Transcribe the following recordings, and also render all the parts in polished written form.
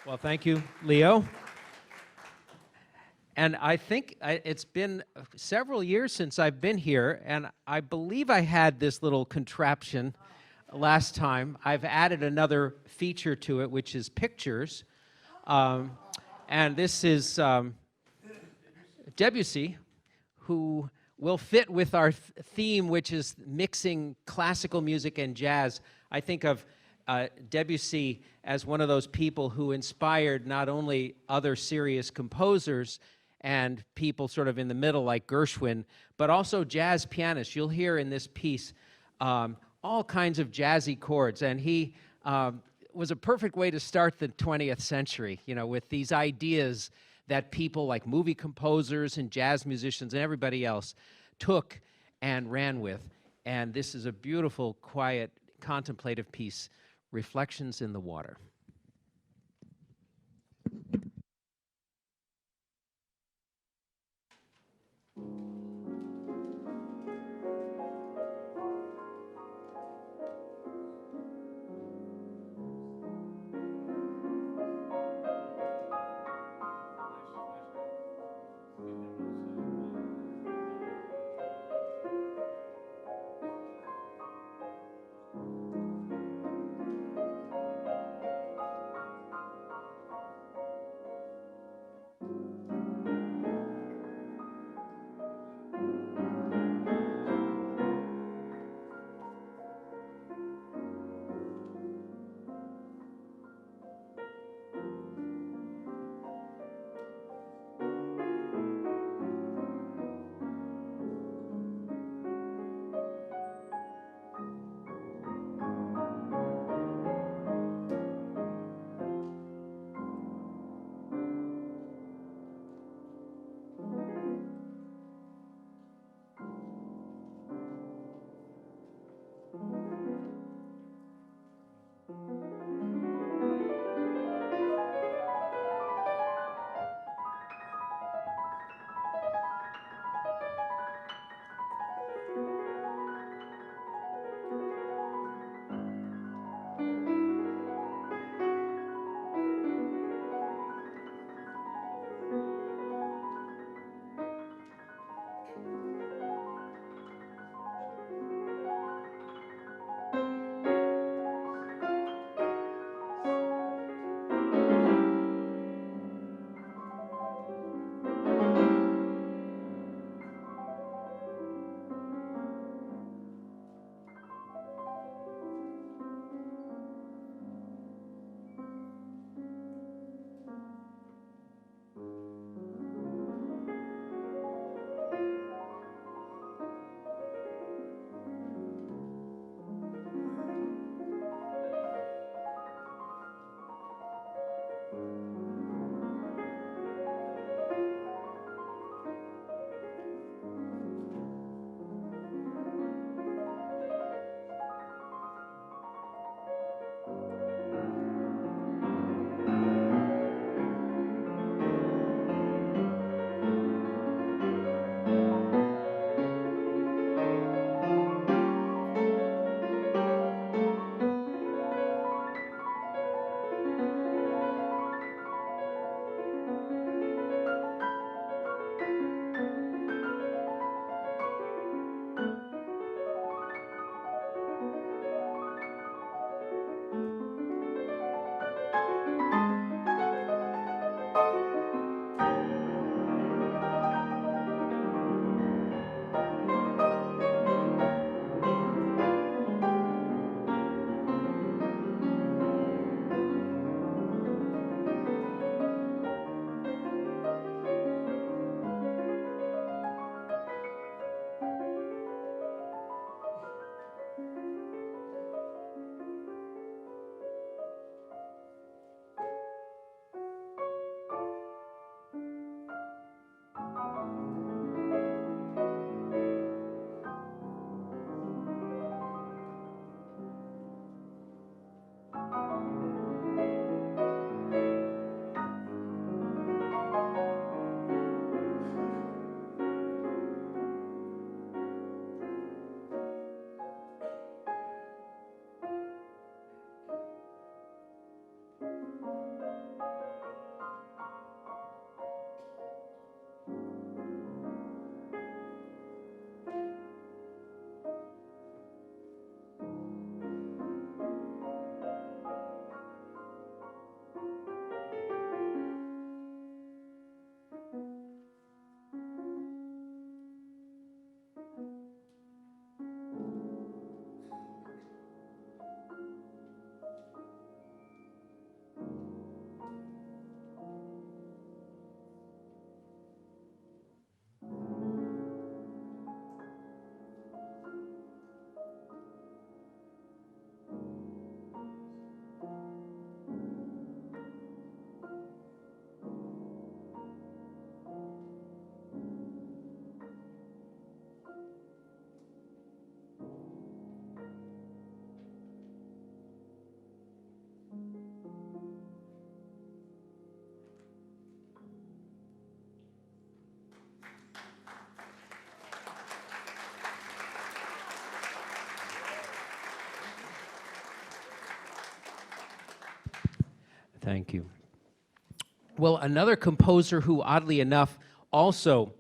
Well, thank you, Leo. And I think it's been several years since I've been here, and I believe I had this little contraption last time. I've added another feature to it, which is pictures. And this is Debussy, who will fit with our theme, which is mixing classical music and jazz. I think of Debussy as one of those people who inspired not only other serious composers and people sort of in the middle like Gershwin, but also jazz pianists. You'll hear in this piece all kinds of jazzy chords, and he was a perfect way to start the 20th century, you know, with these ideas that people like movie composers and jazz musicians and everybody else took and ran with. And this is a beautiful, quiet, contemplative piece, Reflections in the Water. Thank you. Well, another composer who, oddly enough, also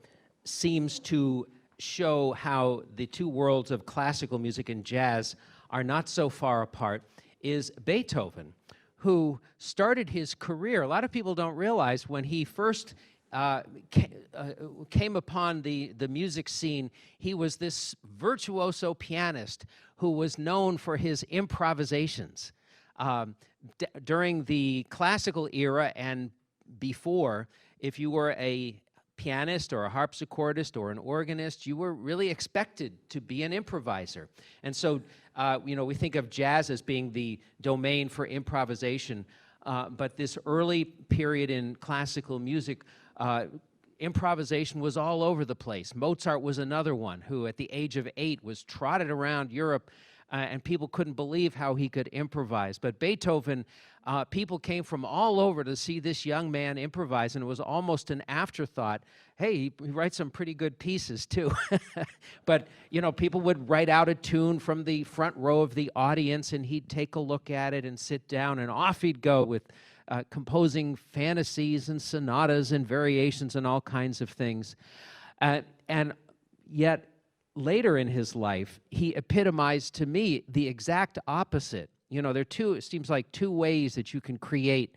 seems to show how the two worlds of classical music and jazz are not so far apart is Beethoven, who started his career. A lot of people don't realize when he first came upon the music scene, he was this virtuoso pianist who was known for his improvisations. During the classical era and before, if you were a pianist or a harpsichordist or an organist, you were really expected to be an improviser. And so, we think of jazz as being the domain for improvisation, but this early period in classical music, improvisation was all over the place. Mozart was another one who, at the age of 8, was trotted around Europe, and people couldn't believe how he could improvise. But Beethoven, people came from all over to see this young man improvise, and it was almost an afterthought. Hey, he writes some pretty good pieces, too. But, people would write out a tune from the front row of the audience, and he'd take a look at it and sit down, and off he'd go with composing fantasies and sonatas and variations and all kinds of things. And yet, later in his life, he epitomized to me the exact opposite. There are it seems like two ways that you can create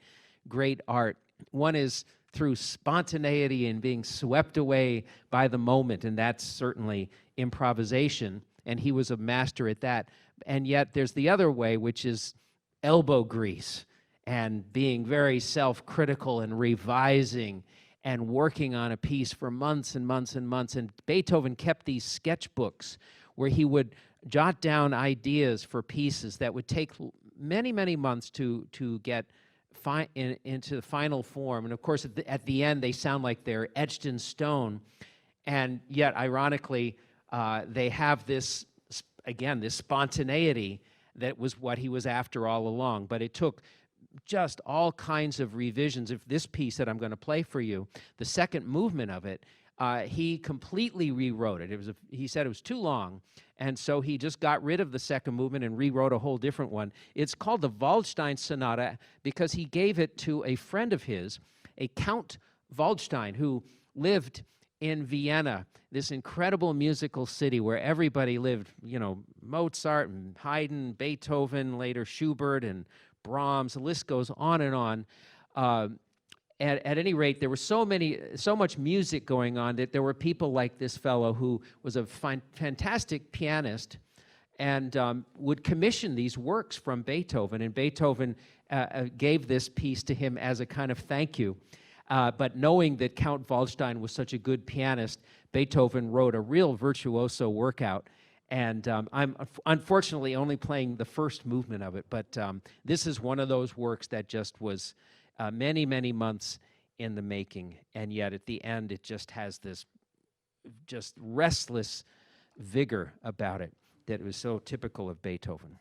great art. One is through spontaneity and being swept away by the moment, and that's certainly improvisation, and he was a master at that. And yet there's the other way, which is elbow grease and being very self-critical and revising and working on a piece for months and months and months. And Beethoven kept these sketchbooks where he would jot down ideas for pieces that would take many, many months to get into the final form. And of course, at the end, they sound like they're etched in stone. And yet, ironically, they have this, again, this spontaneity that was what he was after all along. But it took just all kinds of revisions. If this piece that I'm going to play for you, the second movement of it, he completely rewrote it. He said it was too long, and so he just got rid of the second movement and rewrote a whole different one. It's called the Waldstein Sonata because he gave it to a friend of his, a Count Waldstein, who lived in Vienna, this incredible musical city where everybody lived, Mozart and Haydn, Beethoven, later Schubert and Brahms, the list goes on and on. At any rate, there was so much music going on that there were people like this fellow who was a fantastic pianist and would commission these works from Beethoven, and Beethoven gave this piece to him as a kind of thank you. But knowing that Count Waldstein was such a good pianist, Beethoven wrote a real virtuoso workout. And I'm unfortunately only playing the first movement of it, but this is one of those works that just was many, many months in the making, and yet at the end it just has this just restless vigor about it that was so typical of Beethoven.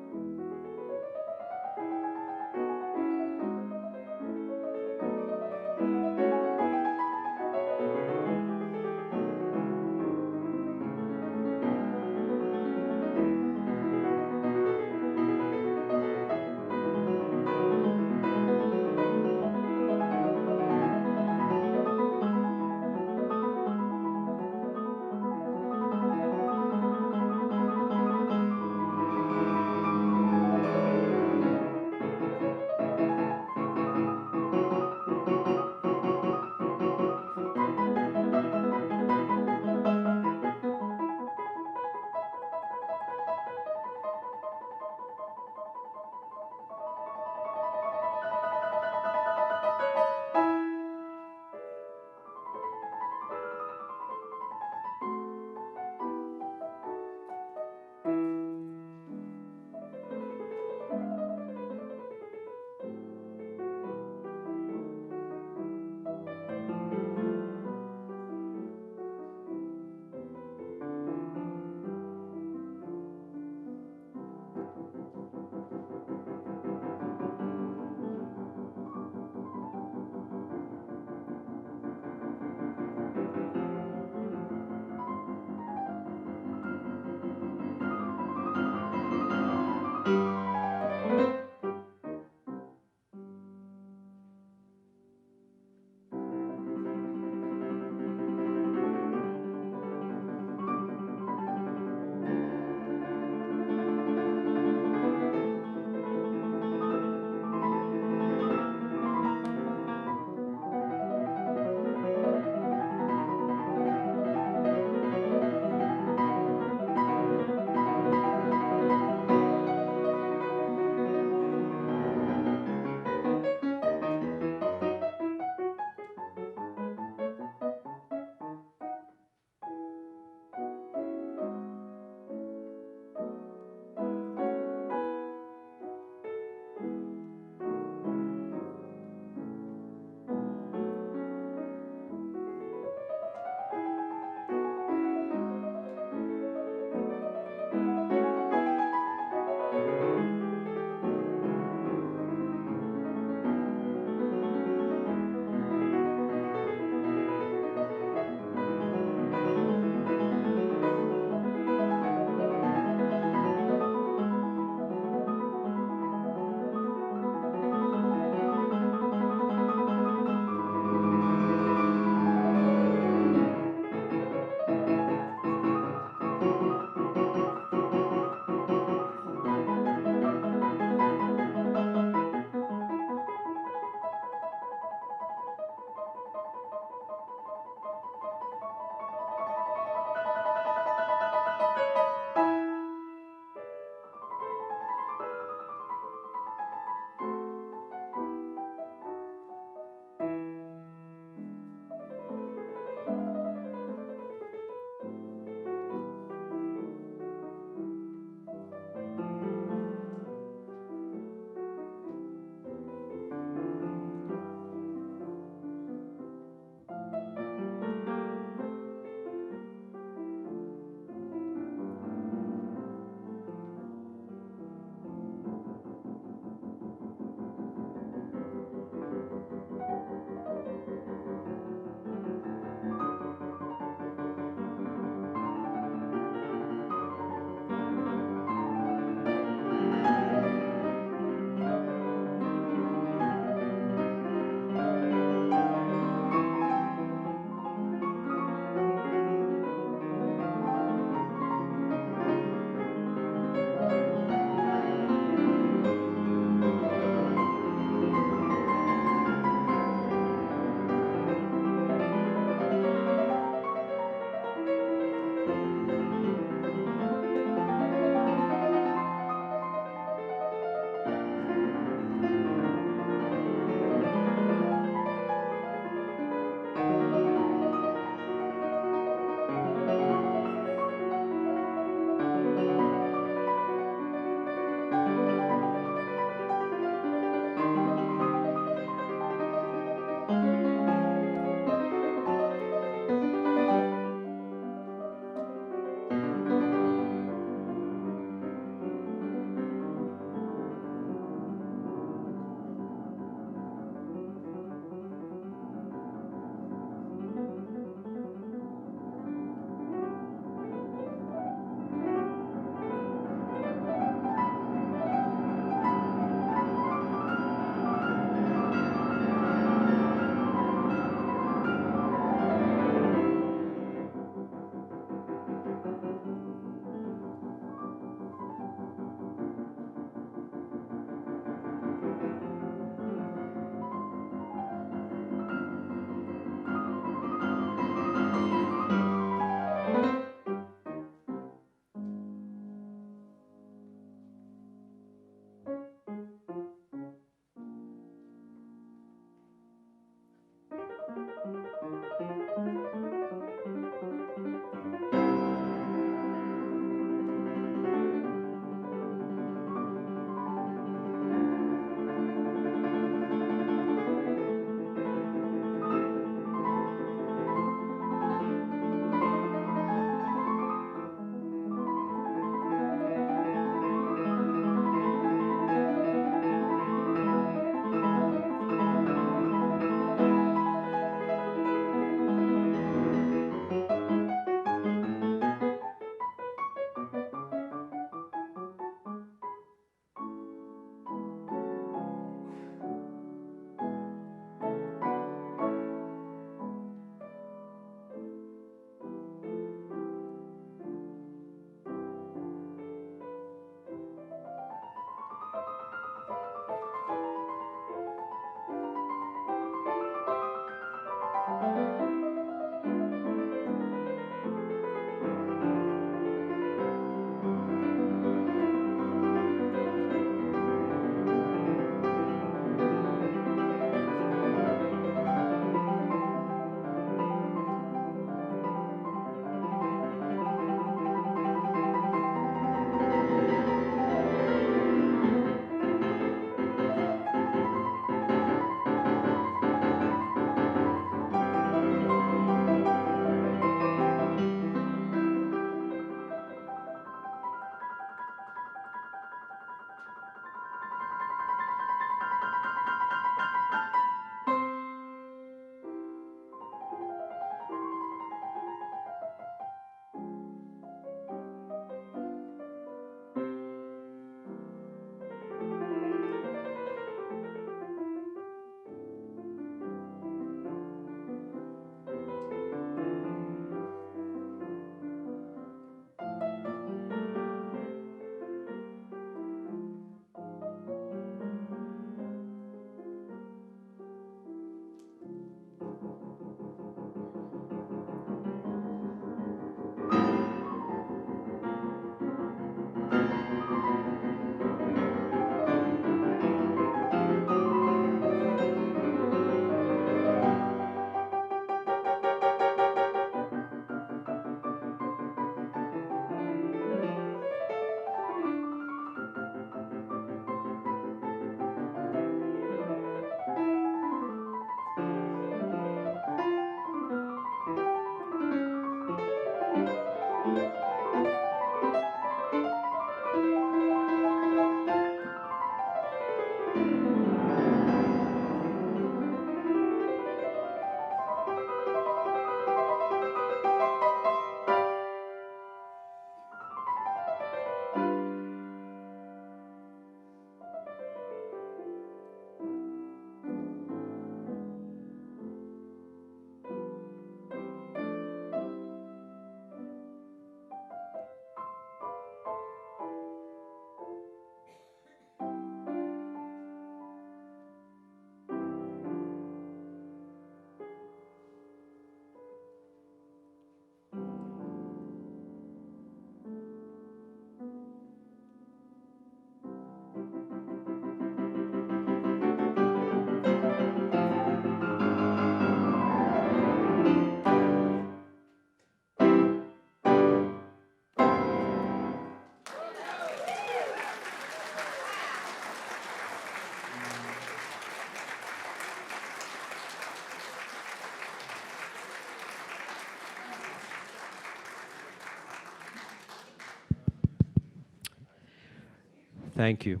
Thank you.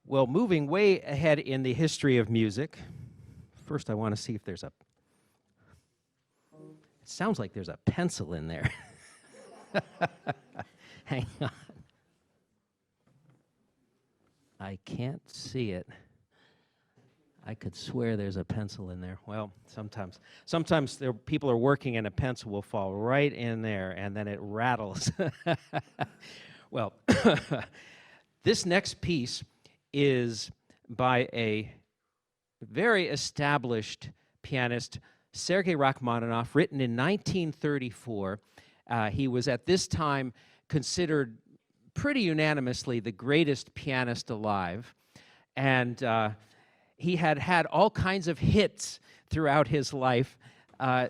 Well, moving way ahead in the history of music, first I want to see if there's a... It sounds like there's a pencil in there. Hang on. I can't see it. I could swear there's a pencil in there. Well, sometimes people are working and a pencil will fall right in there and then it rattles. Well, this next piece is by a very established pianist, Sergei Rachmaninoff, written in 1934. He was at this time considered pretty unanimously the greatest pianist alive, and he had all kinds of hits throughout his life,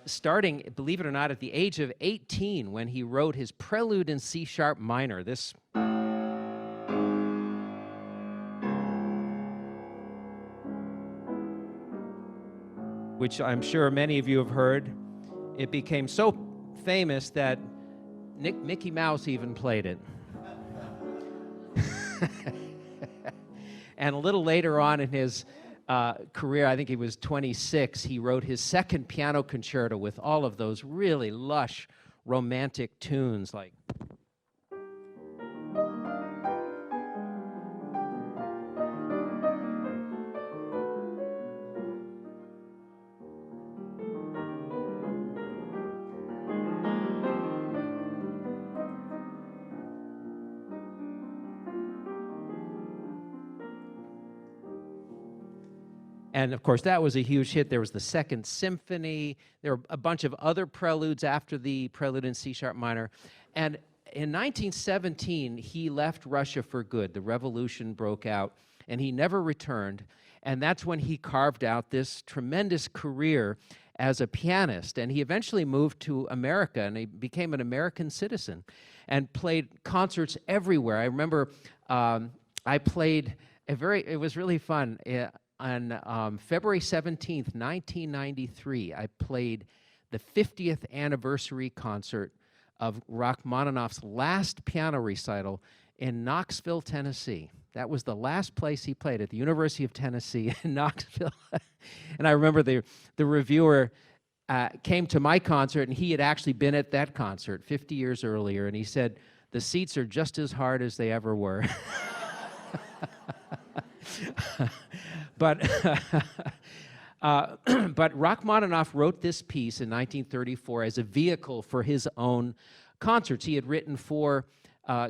starting, believe it or not, at the age of 18 when he wrote his Prelude in C-sharp minor. This which I'm sure many of you have heard. It became so famous that Mickey Mouse even played it. And a little later on in his career, I think he was 26, he wrote his second piano concerto with all of those really lush, romantic tunes like... And of course, that was a huge hit. There was the Second Symphony. There were a bunch of other preludes after the Prelude in C-sharp minor. And in 1917, he left Russia for good. The revolution broke out, and he never returned. And that's when he carved out this tremendous career as a pianist. And he eventually moved to America, and he became an American citizen and played concerts everywhere. I remember I played it was really fun. On February 17th, 1993, I played the 50th anniversary concert of Rachmaninoff's last piano recital in Knoxville, Tennessee. That was the last place he played, at the University of Tennessee in Knoxville. And I remember the reviewer came to my concert, and he had actually been at that concert 50 years earlier, and he said, "The seats are just as hard as they ever were." But Rachmaninoff wrote this piece in 1934 as a vehicle for his own concerts. He had written 4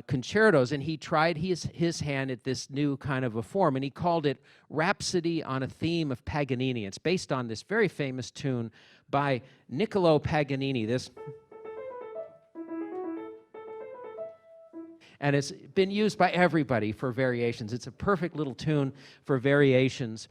concertos, and he tried his hand at this new kind of a form, and he called it Rhapsody on a Theme of Paganini. It's based on this very famous tune by Niccolo Paganini. And it's been used by everybody for variations. It's a perfect little tune for variations.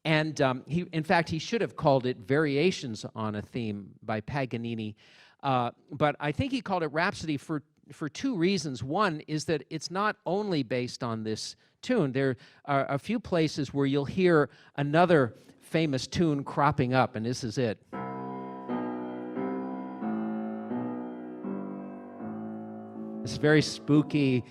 And in fact, he should have called it Variations on a Theme by Paganini. But I think he called it Rhapsody for 2 reasons. One is that it's not only based on this tune. There are a few places where you'll hear another famous tune cropping up, and this is it. It's very spooky,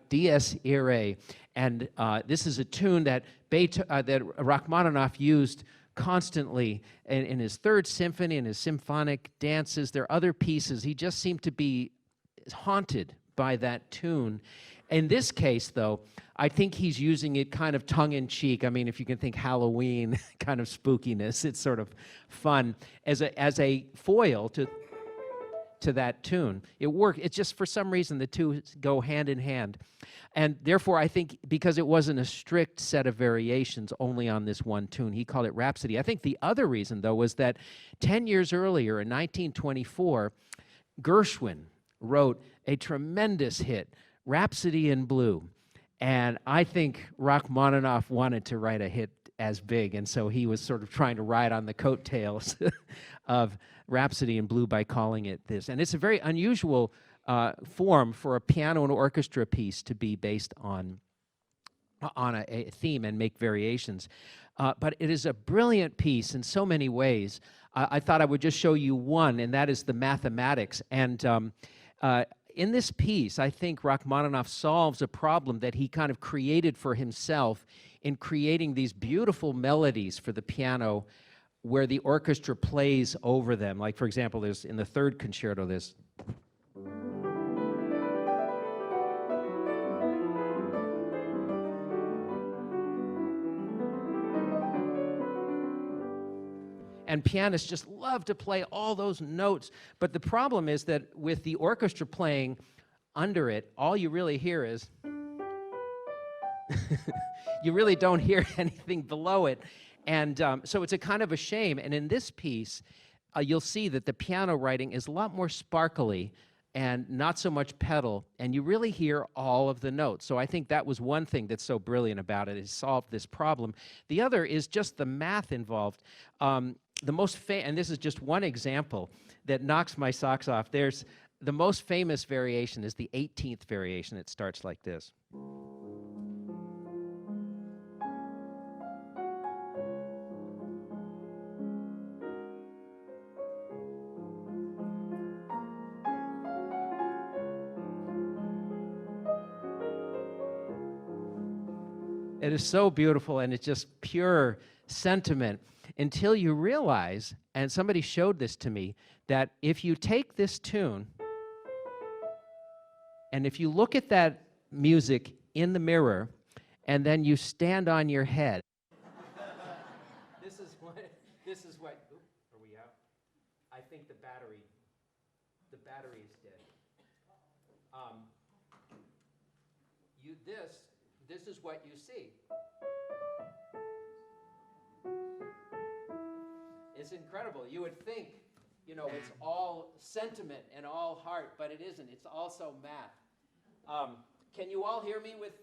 Dies Irae, and this is a tune that Rachmaninoff used constantly in his 3rd symphony and his symphonic dances. There are other pieces. He just seemed to be haunted by that tune. In this case, though, I think he's using it kind of tongue-in-cheek. I mean, if you can think Halloween kind of spookiness, it's sort of fun as a foil to that tune. It worked. It's just for some reason the two go hand in hand. And therefore, I think because it wasn't a strict set of variations only on this one tune, he called it Rhapsody. I think the other reason, though, was that 10 years earlier, in 1924, Gershwin wrote a tremendous hit, Rhapsody in Blue. And I think Rachmaninoff wanted to write a hit as big, and so he was sort of trying to ride on the coattails of Rhapsody in Blue by calling it this. And it's a very unusual form for a piano and orchestra piece to be based on a theme and make variations. But it is a brilliant piece in so many ways. I thought I would just show you one, and that is the mathematics. And in this piece, I think Rachmaninoff solves a problem that he kind of created for himself in creating these beautiful melodies for the piano where the orchestra plays over them. Like, for example, there's in the third concerto, there's and pianists just love to play all those notes. But the problem is that with the orchestra playing under it, all you really hear is you really don't hear anything below it. And so it's a kind of a shame. And in this piece, you'll see that the piano writing is a lot more sparkly and not so much pedal, and you really hear all of the notes. So I think that was one thing that's so brilliant about it, is solved this problem. The other is just the math involved. And this is just one example that knocks my socks off. There's the most famous variation is the 18th variation. It starts like this. It is so beautiful, and it's just pure sentiment until you realize, and somebody showed this to me, that if you take this tune and if you look at that music in the mirror and then you stand on your head, this is what, oops, are we out? I think the battery is dead. This is what you see. It's incredible. You would think, it's all sentiment and all heart, but it isn't. It's also math. Can you all hear me with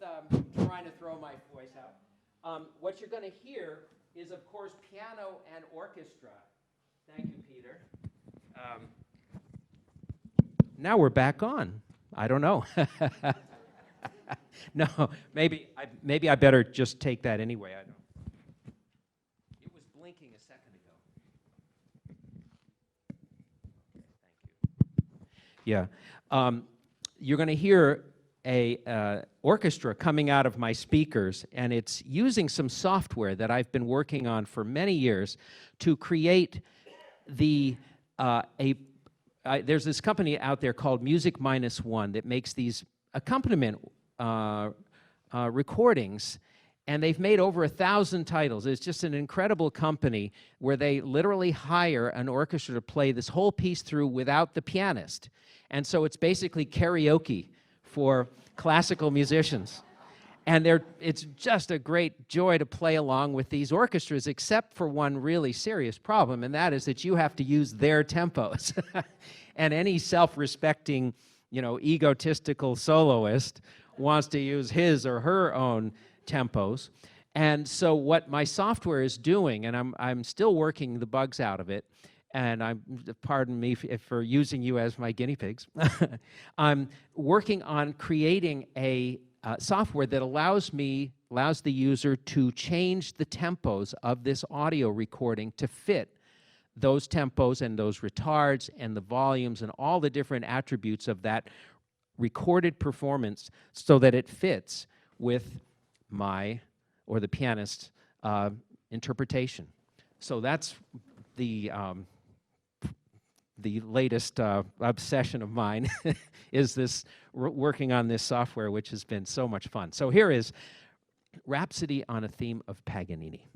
trying to throw my voice out? What you're going to hear is, of course, piano and orchestra. Thank you, Peter. Now we're back on. I don't know. No, maybe I better just take that anyway. I don't. It was blinking a second ago. Thank you. Yeah, you're going to hear a orchestra coming out of my speakers, and it's using some software that I've been working on for many years to create the there's this company out there called Music Minus One that makes these accompaniment recordings, and they've made over 1,000 titles. It's just an incredible company where they literally hire an orchestra to play this whole piece through without the pianist. And so it's basically karaoke for classical musicians. And it's just a great joy to play along with these orchestras, except for one really serious problem, and that is that you have to use their tempos. And any self-respecting, egotistical soloist wants to use his or her own tempos. And so what my software is doing, and I'm still working the bugs out of it, and pardon me for using you as my guinea pigs, I'm working on creating a software that allows the user to change the tempos of this audio recording to fit those tempos and those retards and the volumes and all the different attributes of that recorded performance so that it fits with my or the pianist's interpretation. So that's the latest obsession of mine is this working on this software, which has been so much fun. So here is Rhapsody on a Theme of Paganini.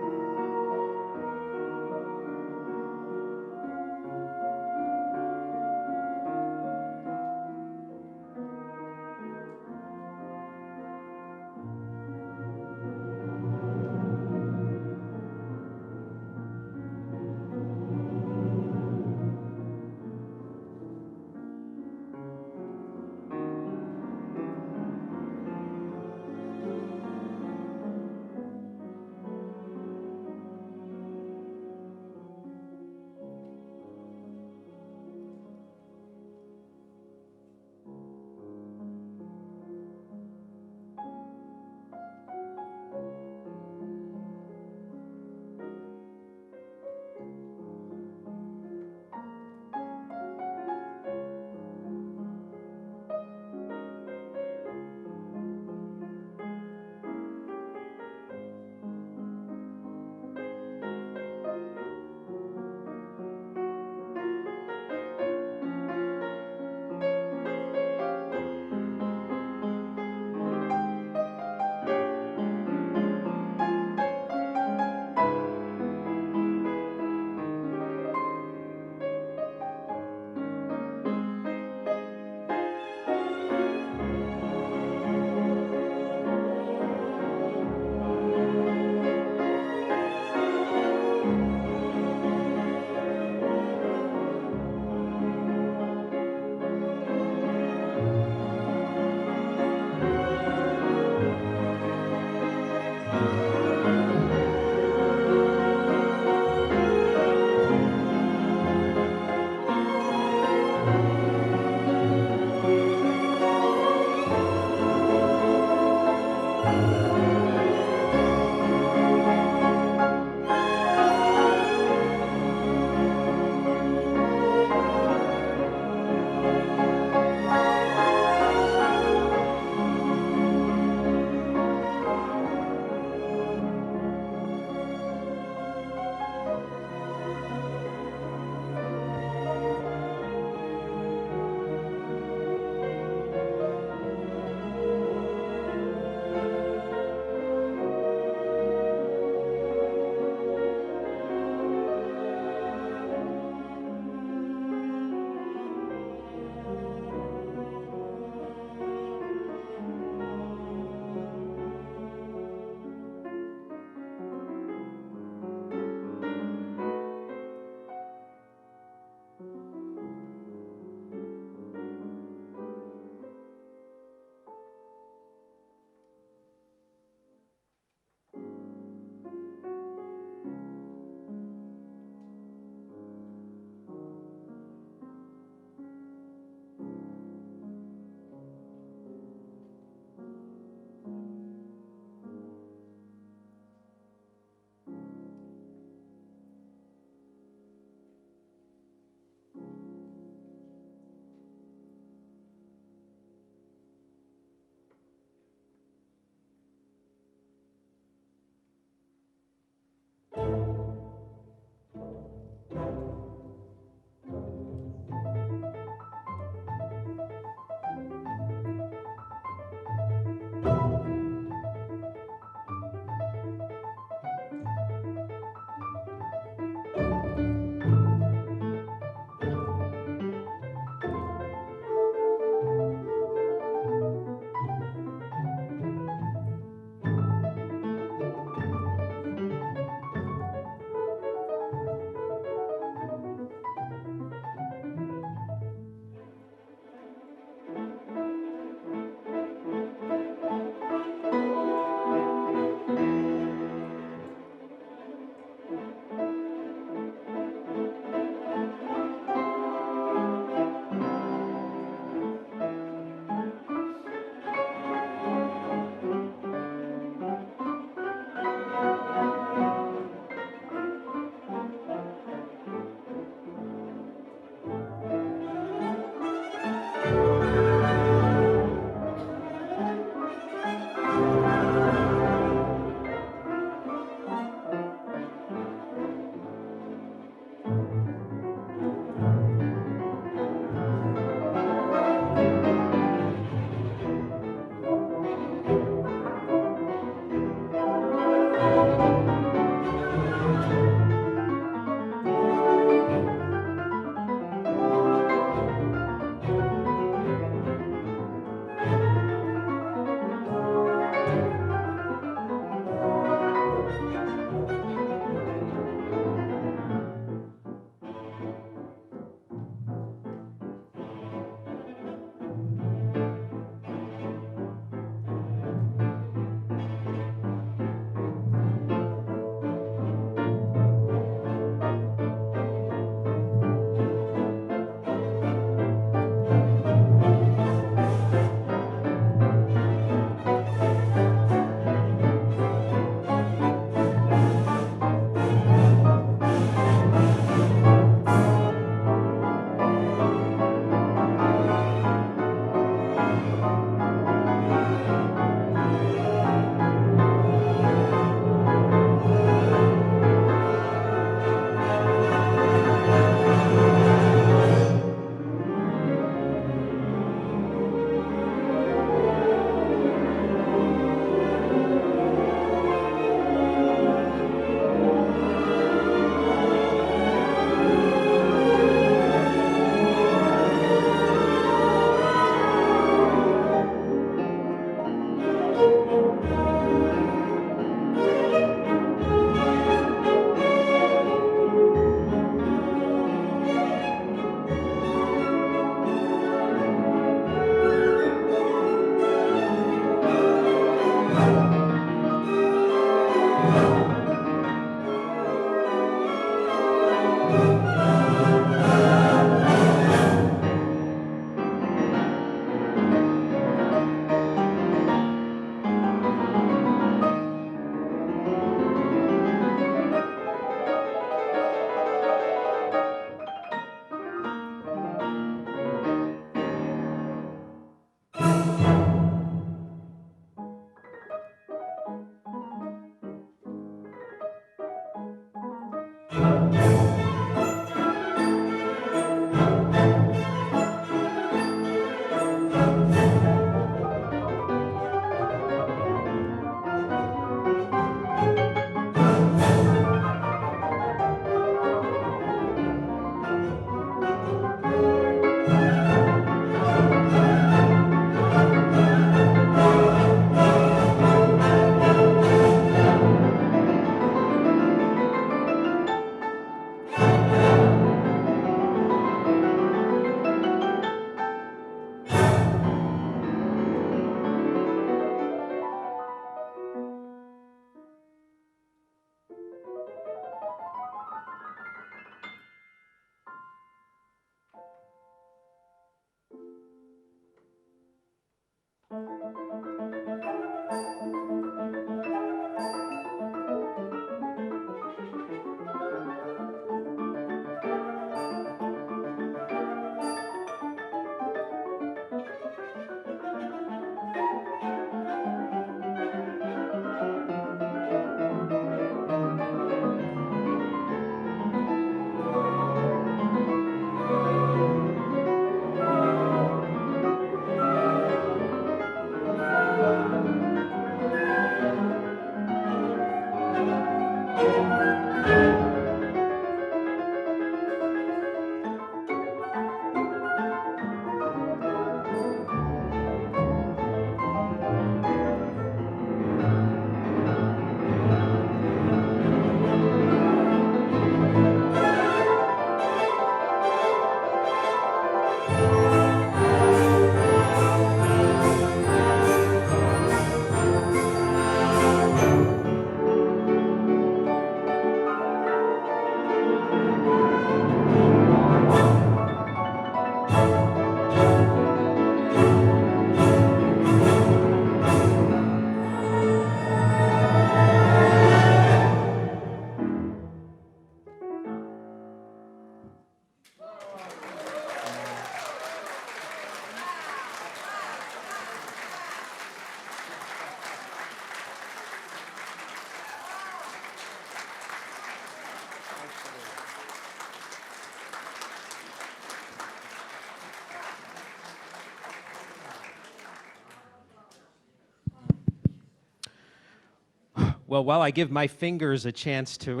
Well, while I give my fingers a chance to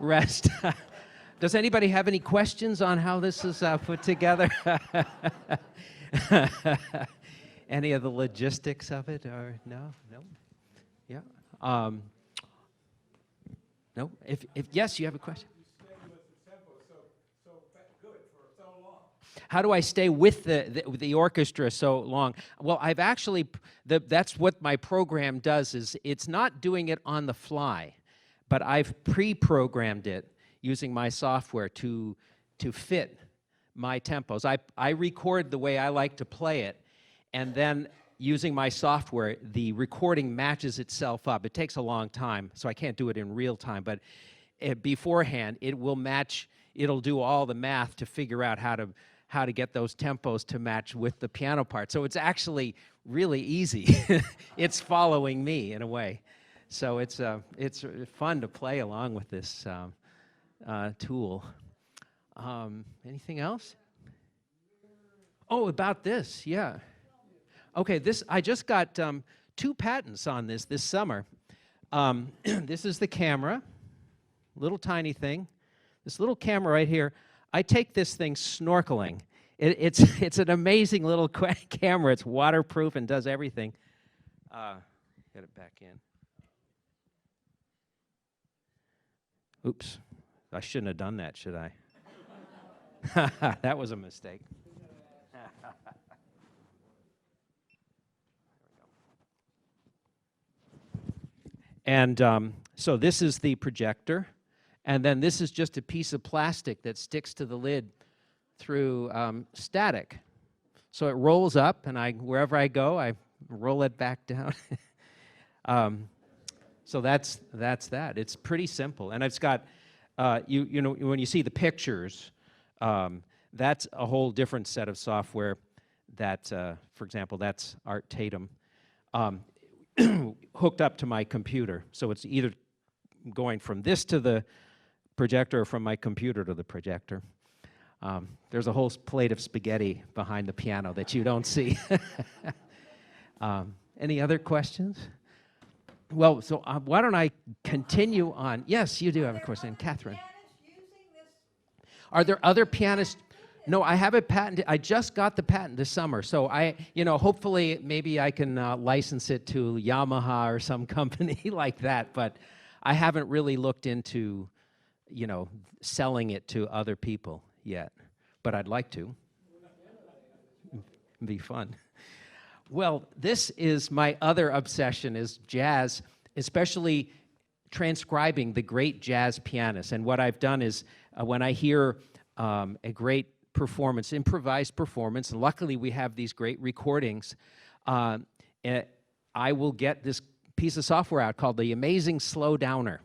rest, does anybody have any questions on how this is put together? Any of the logistics of it, or no? Yeah. No. If yes, you have a question. How do I stay with the orchestra so long? Well, I've actually, that's what my program does, is it's not doing it on the fly, but I've pre-programmed it using my software to fit my tempos. I record the way I like to play it, and then using my software, the recording matches itself up. It takes a long time, so I can't do it in real time, but beforehand, it will match, it'll do all the math to figure out how to get those tempos to match with the piano part. So it's actually really easy. It's following me in a way. So it's fun to play along with this tool. Anything else? Oh, about this, yeah. Okay, I just got 2 patents on this summer. This is the camera, little tiny thing. This little camera right here. I take this thing snorkeling. It's an amazing little camera. It's waterproof and does everything. Get it back in. Oops, I shouldn't have done that, should I? That was a mistake. And so this is the projector. And then this is just a piece of plastic that sticks to the lid through static. So it rolls up, and wherever I go, I roll it back down. So that's that. It's pretty simple. And it's got, you know, when you see the pictures, that's a whole different set of software that, for example, that's Art Tatum, hooked up to my computer. So it's either going from this to the projector or from my computer to the projector. There's a whole plate of spaghetti behind the piano that you don't see. Any other questions? Well, so why don't I continue on? Yes, you do have a question, Catherine. Are there other pianists? No, I have a patent. I just got the patent this summer, so hopefully maybe I can license it to Yamaha or some company like that, but I haven't really looked into, selling it to other people yet, but I'd like to. It'd be fun. Well, this is my other obsession, is jazz, especially transcribing the great jazz pianists. And what I've done is when I hear a great performance, improvised performance, and luckily we have these great recordings, I will get this piece of software out called the Amazing Slow Downer.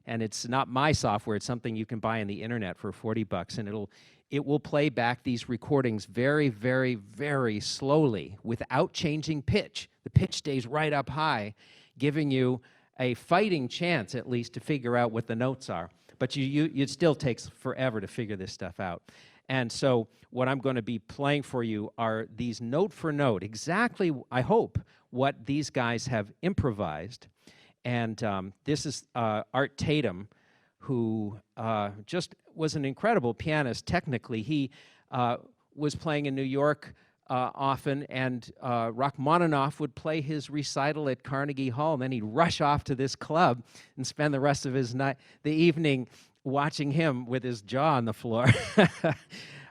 And it's not my software, it's something you can buy on the internet for $40, and it will play back these recordings very, very, very slowly without changing pitch. The pitch stays right up high, giving you a fighting chance, at least, to figure out what the notes are. But it still takes forever to figure this stuff out. And so what I'm going to be playing for you are these note for note, exactly, I hope, what these guys have improvised. And this is Art Tatum, who just was an incredible pianist technically. He was playing in New York often, and Rachmaninoff would play his recital at Carnegie Hall, and then he'd rush off to this club and spend the rest of the evening watching him with his jaw on the floor.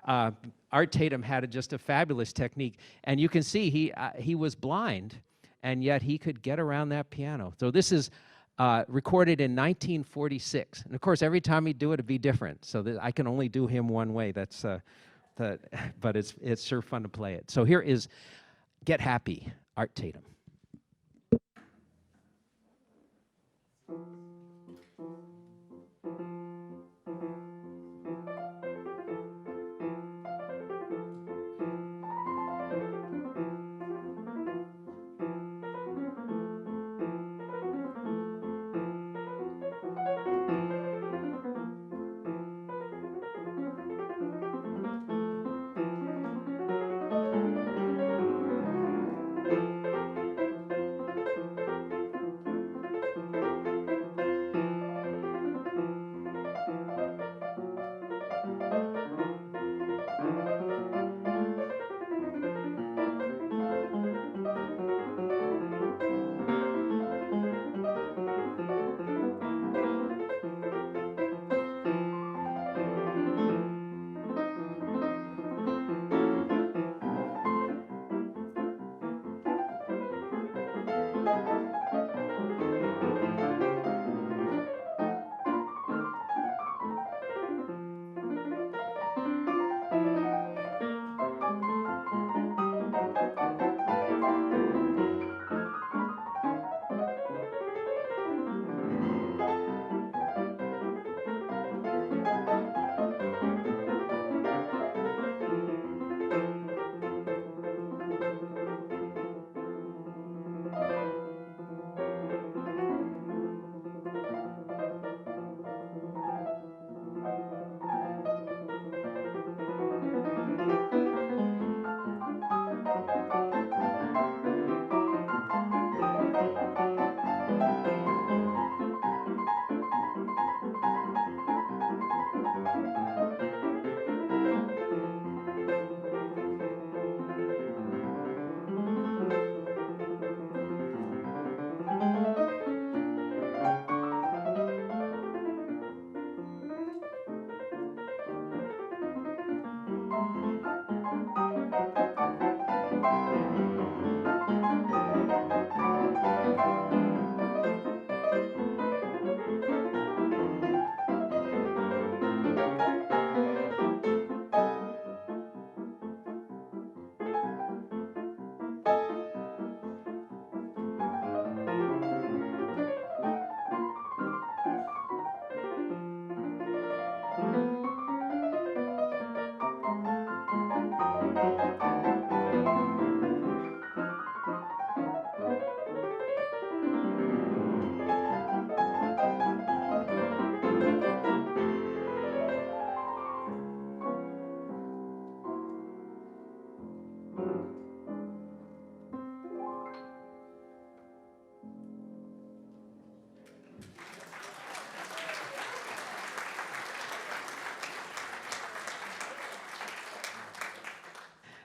Art Tatum had just a fabulous technique, and you can see he was blind, and yet he could get around that piano. So this is recorded in 1946, and of course every time he'd do it, it'd be different. So I can only do him one way. But it's sure fun to play it. So here is "Get Happy," Art Tatum.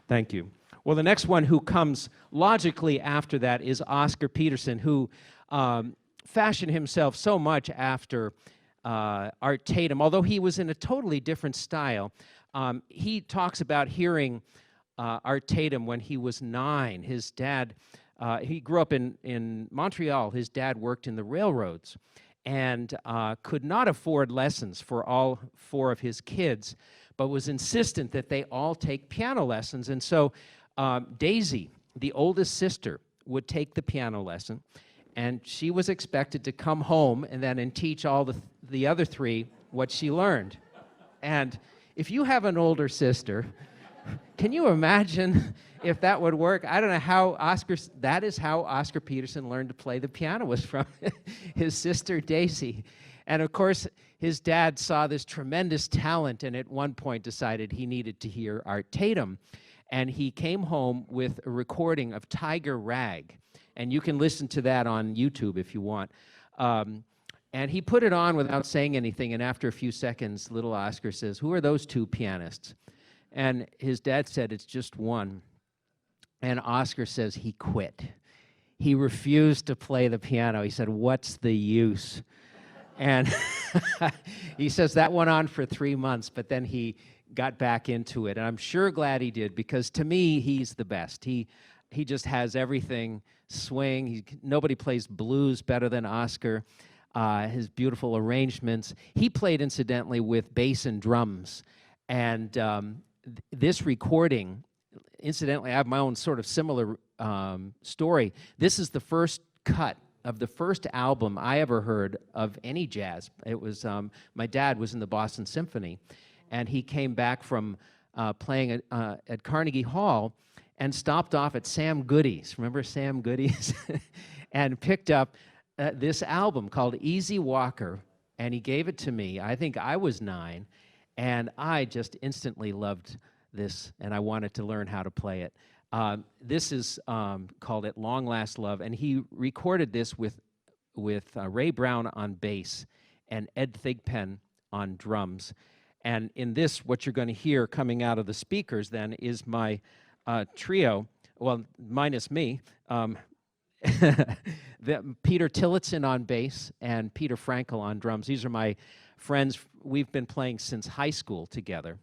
Thank you. Well, the next one who comes logically after that is Oscar Peterson, who fashioned himself so much after Art Tatum, although he was in a totally different style. He talks about hearing Art Tatum when he was 9. His dad, he grew up in Montreal. His dad worked in the railroads and could not afford lessons for all 4 of his kids, but was insistent that they all take piano lessons. And so Daisy, the oldest sister, would take the piano lesson, and she was expected to come home and teach all the other 3 what she learned. And if you have an older sister, can you imagine if that would work? I don't know how that is how Oscar Peterson learned to play the piano, was from his sister Daisy. And of course, his dad saw this tremendous talent and at one point decided he needed to hear Art Tatum. And he came home with a recording of Tiger Rag. And you can listen to that on YouTube if you want. And he put it on without saying anything. And after a few seconds, little Oscar says, "Who are those 2 pianists?" And his dad said, "It's just one." And Oscar says he quit. He refused to play the piano. He said, "What's the use?" And he says that went on for 3 months, but then he got back into it, and I'm sure glad he did, because to me he's the best. He just has everything: swing. Nobody plays blues better than Oscar. His beautiful arrangements. He played, incidentally, with bass and drums, and this recording, incidentally, I have my own sort of similar story. This is the first cut of the first album I ever heard of any jazz. It was, my dad was in the Boston Symphony, and he came back from playing at Carnegie Hall and stopped off at Sam Goody's. Remember Sam Goody's? And picked up this album called Easy Walker, and he gave it to me. I think I was 9, and I just instantly loved this, and I wanted to learn how to play it. This is called At Long Last Love, and he recorded this with Ray Brown on bass and Ed Thigpen on drums. And in this, what you're going to hear coming out of the speakers then is my trio, well, minus me, Peter Tillotson on bass and Peter Frankel on drums. These are my friends. We've been playing since high school together.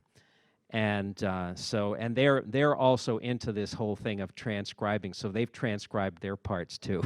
And and they're also into this whole thing of transcribing, so they've transcribed their parts too.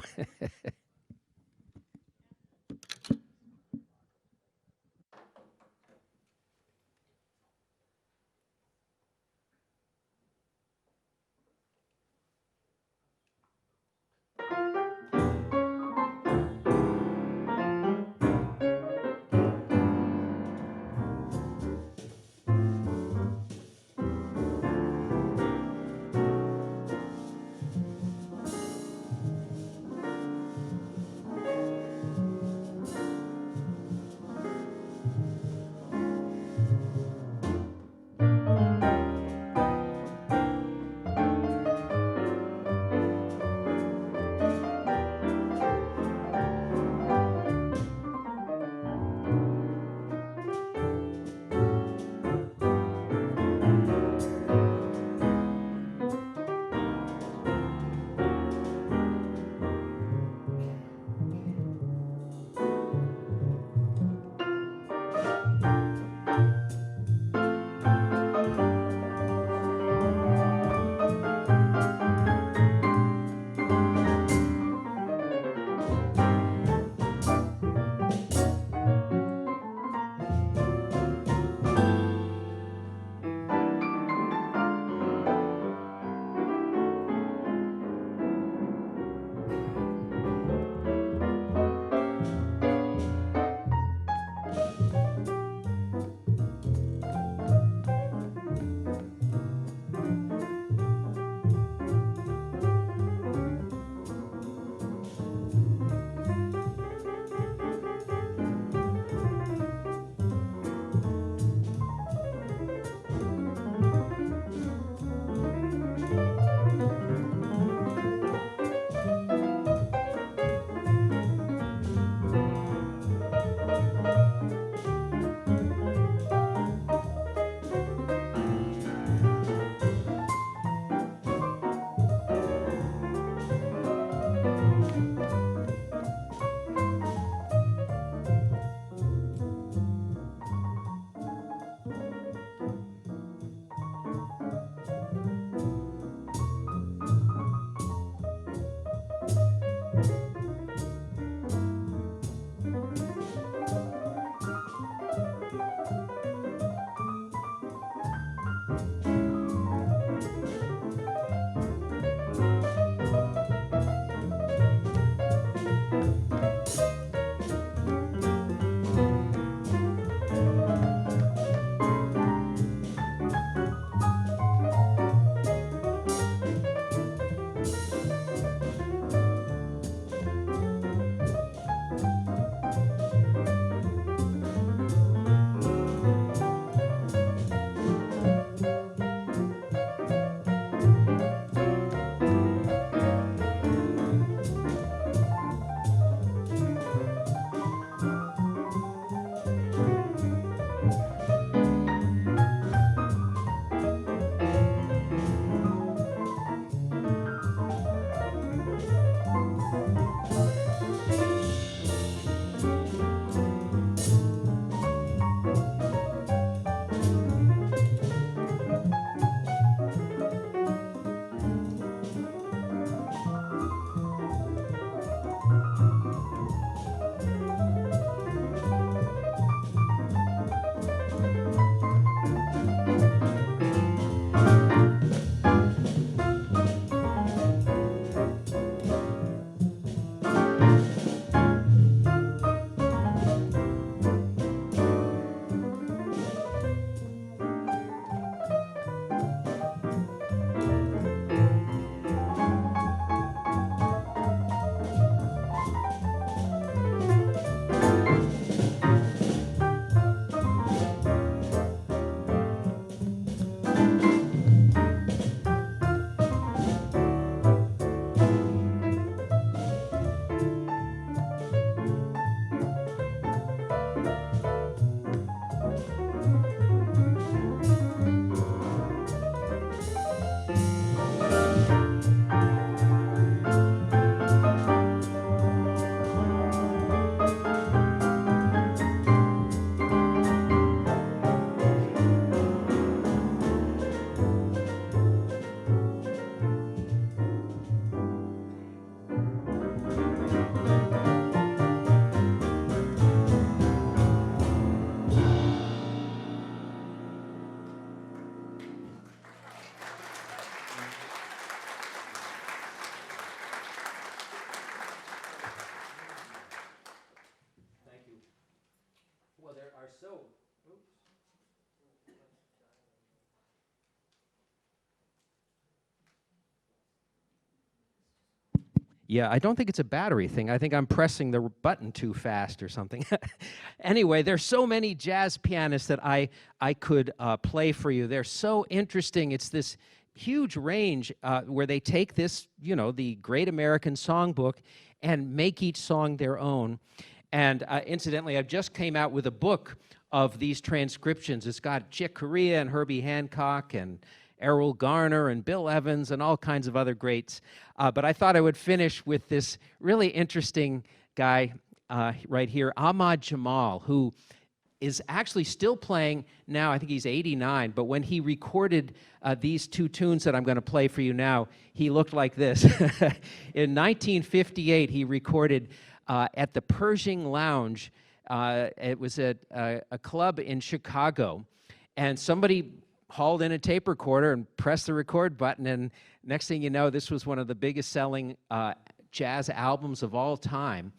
Yeah, I don't think it's a battery thing. I think I'm pressing the button too fast or something. Anyway, there's so many jazz pianists that I could play for you. They're so interesting. It's this huge range where they take this, the Great American Songbook and make each song their own. And incidentally, I've just came out with a book of these transcriptions. It's got Chick Corea and Herbie Hancock and Errol Garner and Bill Evans and all kinds of other greats. But I thought I would finish with this really interesting guy right here, Ahmad Jamal, who is actually still playing now. I think he's 89, but when he recorded these two tunes that I'm going to play for you now, he looked like this. In 1958, he recorded at the Pershing Lounge. It was at a club in Chicago, and somebody hauled in a tape recorder and pressed the record button, and next thing you know, this was one of the biggest selling jazz albums of all time.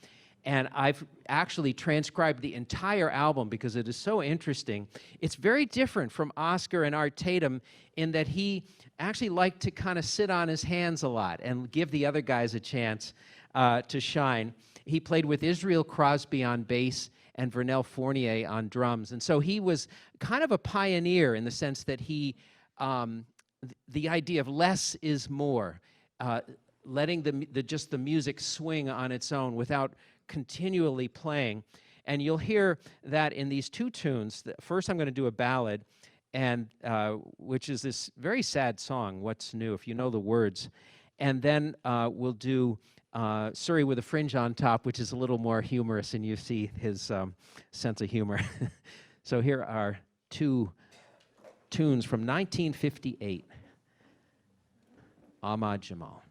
And I've actually transcribed the entire album because it is so interesting. It's very different from Oscar and Art Tatum in that he actually liked to kind of sit on his hands a lot and give the other guys a chance to shine. He played with Israel Crosby on bass and Vernel Fournier on drums. And so he was kind of a pioneer in the sense that he, the idea of less is more, letting just the music swing on its own without continually playing. And you'll hear that in these two tunes. First, I'm going to do a ballad, and which is this very sad song, What's New, if you know the words. And then we'll do Surrey with a Fringe on Top, which is a little more humorous, and you see his sense of humor. So here are two tunes from 1958, Ahmad Jamal.